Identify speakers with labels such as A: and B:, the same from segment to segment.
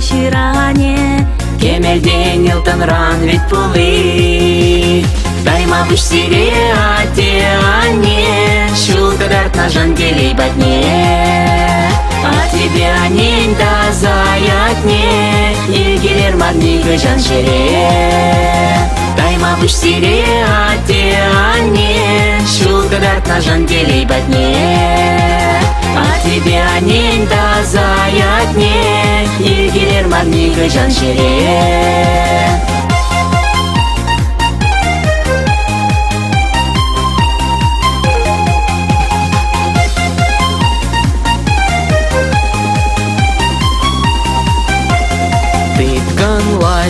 A: шыране,
B: кемелден елтынран вет пулы. Дайма бүш сире ате ане, шулкадарт на жан келей батне. А тебе анен да заятне, егелер маднигі жан шере. Дайма бүш сире ате ане, шулкадарт на жан келей батне. А тебе анен да заятне, егелер маднигі жан шере.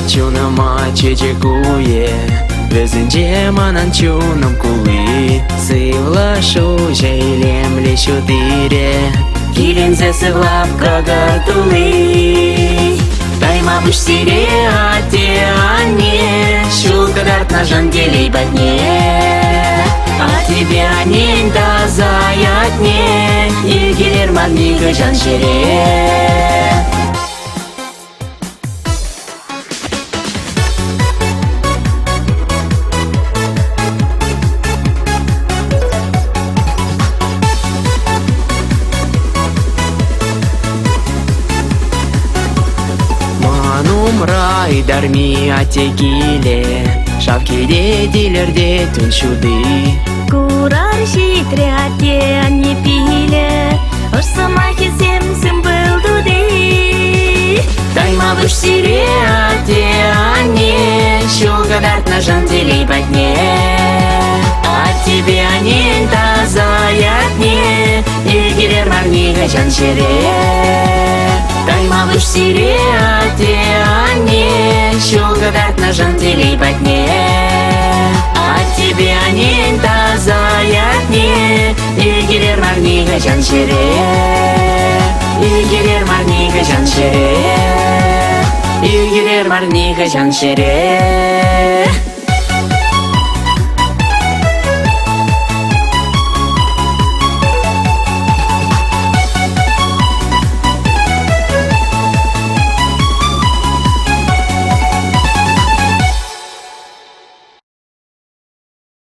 B: Чунама чечекуе, везінже манан чунам кулы. Сывлашу жейлем лешу тире, килензе сывлап кагартулы. Дайма бүш сире ате ане, шулкадарт на жан келей батне. А тебе анен да заятне, егелер маднигі жан шере. Рай дарми атекиле, шавкиде дилерде түн шуды.
A: Курар шитряте ане пиле, ұрсыма кезем сым бұлдуды.
B: Дайма бүш сире ате ане, шулкадарт на жан телей батне. А тебе анен да заятне, егелер маднигі жан шере. Дайма бүш сире ате ане, шулкадарт на жан телей батне. А тебе анен да заятне, егелер маднигі жан шере. Егелер маднигі жан шере. Егелер маднигі жан шере.